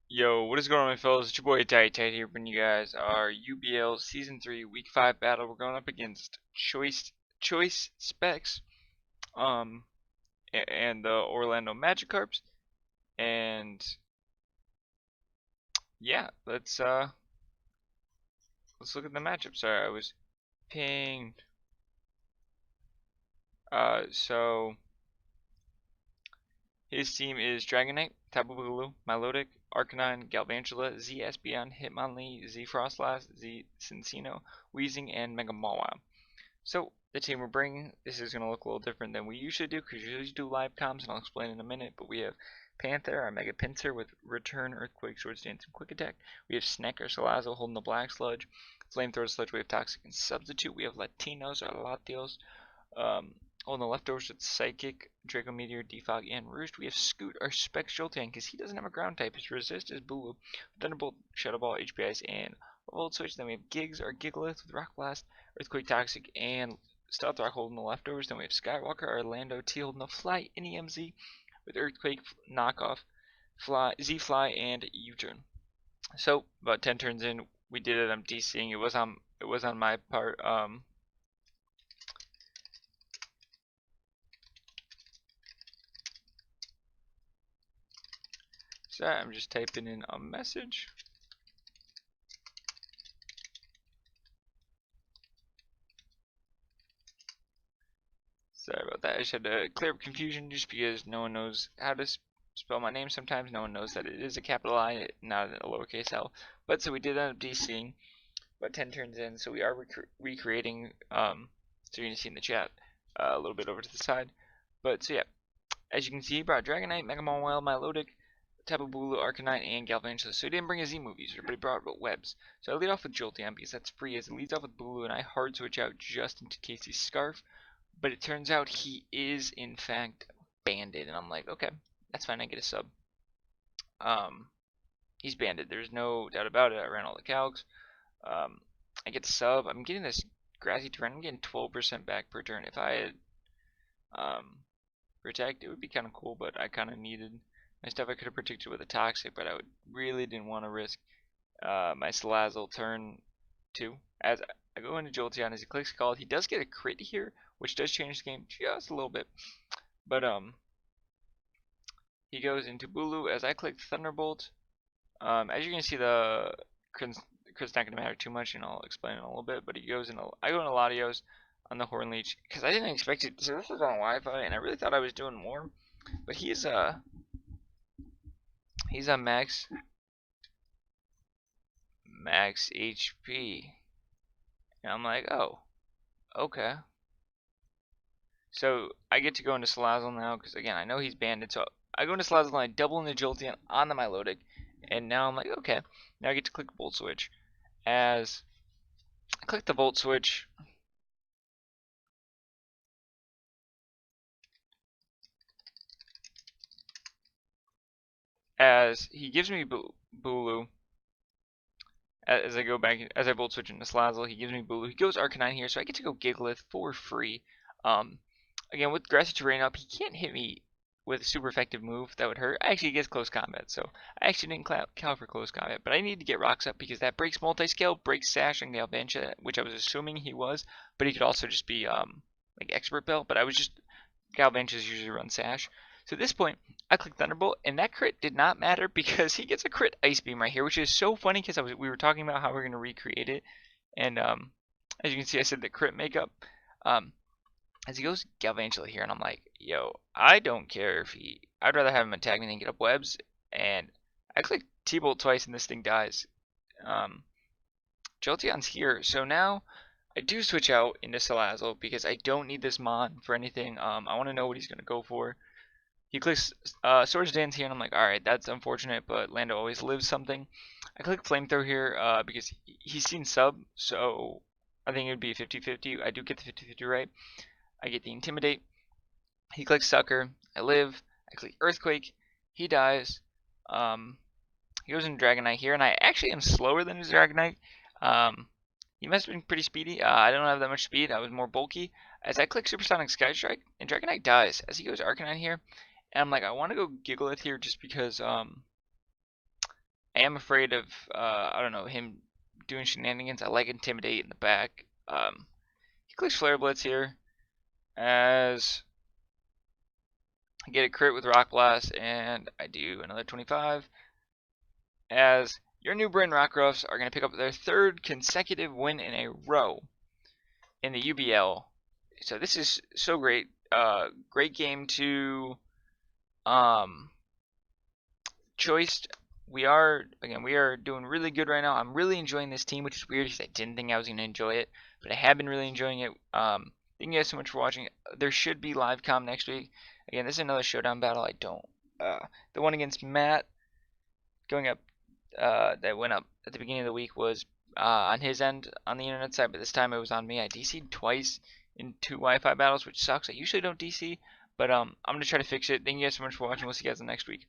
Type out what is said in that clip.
Yo, what is going on, my fellas? It's your boy Dyeittight here, bringing you guys our UBL Season 3 Week 5 battle. We're going up against TheChoiceSpecs, and the Orlando Magikarps. And yeah, let's look at the matchup. Sorry, I was pinged. So his team is Dragonite, Tapu Bulu, Milotic, Arcanine, Galvantula, Z Espeon, Hitmonlee, Z Frostlass, Z Cincino, Weezing, and Mega Mawile. So the team we're bringing, this is going to look a little different than we usually do, because we usually do live comms, and I'll explain in a minute. But we have Panther, our Mega Pinsir with Return, Earthquake, Swords Dance, and Quick Attack. We have Snack, our Salazzle holding the Black Sludge. Flamethrower Sludge, we have Toxic and Substitute. We have Latinos, our Latios, holding the leftovers with Psychic, Draco Meteor, Defog, and Roost. We have Scoot, our Specs Jolteon, because he doesn't have a ground type. His resist is Bulu, Thunderbolt, Shadow Ball, HP Ice, and Volt Switch. Then we have Gigs, our Gigalith with Rock Blast, Earthquake, Toxic, and Stealth Rock holding the leftovers. Then we have Skywalker, our Lando-T holding the Fly, NEMZ with Earthquake, Knockoff, Z-Fly, and U-Turn. So about 10 turns in, we did it. I'm DCing. It was on my part. Sorry, I'm just typing in a message. Sorry about that. I just had to clear up confusion just because no one knows how to spell my name sometimes. No one knows that it is a capital I, not a lowercase l. But so we did end up DCing about 10 turns in. So we are recreating, so you're going to see in the chat a little bit over to the side. But so yeah, as you can see, he brought Dragonite, Mega Mawile, Milotic, Tapu Bulu, Arcanine, and Galvantula. So he didn't bring a Z move user, but he brought webs. So I lead off with Jolteon because that's free, as it leads off with Bulu, and I hard switch out just in case he's Scarf. But it turns out he is in fact banded, and I'm like, okay, that's fine. I get a sub. He's banded. There's no doubt about it. I ran all the calcs. I get the sub. I'm getting this grassy terrain. I'm getting 12% back per turn. If I had protect, it would be kind of cool, but I kind of needed my stuff. I could have protected with a toxic, but I really didn't want to risk my Salazzle turn 2. As I go into Jolteon, as he clicks Call, he does get a crit here, which does change the game just a little bit. But he goes into Bulu as I click Thunderbolt. As you can see, the crit's not going to matter too much, and I'll explain it in a little bit. But he goes in. I go into Latios on the Horn Leech because I didn't expect it. So this was on Wi-Fi, and I really thought I was doing more. But he's a max HP, and I'm like, oh, okay. So I get to go into Salazzle now because again I know he's banded. So I go into Salazzle and I double into Jolteon on the Milotic, and now I'm like, okay, now I get to click Volt Switch. As I click the Volt Switch, as he gives me Bulu. As I go back, as I Volt Switch into Salazzle, he gives me Bulu. He goes Arcanine here, so I get to go Gigalith for free. Again, with Grassy Terrain up, he can't hit me with a super effective move that would hurt. Actually, he gets Close Combat, so I actually didn't cal for Close Combat. But I need to get Rocks up because that breaks Multiscale, breaks Sash and Galvantula, which I was assuming he was. But he could also just be like Expert Bell. But I was just Galvantula's usually run Sash. So at this point, I click Thunderbolt, and that crit did not matter because he gets a crit Ice Beam right here, which is so funny because we were talking about how we're going to recreate it. And as you can see, I said the crit makeup. As he goes Galvantula here, and I'm like, yo, I don't care if I'd rather have him attack me than get up webs. And I click T-Bolt twice, and this thing dies. Jolteon's here, so now I do switch out into Salazzle because I don't need this Mon for anything. I want to know what he's going to go for. He clicks Swords Dance here, and I'm like, alright, that's unfortunate, but Lando always lives something. I click Flamethrower here because he's seen sub, so I think it would be 50-50. I do get the 50-50 right. I get the Intimidate. He clicks Sucker. I live. I click Earthquake. He dies. He goes into Dragonite here, and I actually am slower than his Dragonite. He must have been pretty speedy. I don't have that much speed. I was more bulky. As I click Supersonic Sky Strike, and Dragonite dies. As he goes Arcanine here, and I'm like, I want to go Gigalith here just because I am afraid of I don't know, him doing shenanigans. I like Intimidate in the back. He clicks Flare Blitz here as I get a crit with Rock Blast, and I do another 25. As your new Bryn Rockruffs are going to pick up their 3rd consecutive win in a row in the UBL. So this is so great. Great game to choiced. We are doing really good right now. I'm really enjoying this team, which is weird because I didn't think I was going to enjoy it, but I have been really enjoying it. Thank you guys so much for watching. There should be live com next week. Again, this is another showdown battle. The one against Matt going up that went up at the beginning of the week was on his end on the internet side, but this time it was on me. I DC'd twice in 2 Wi-Fi battles, which sucks. I usually don't DC, but I'm going to try to fix it. Thank you guys so much for watching. We'll see you guys next week.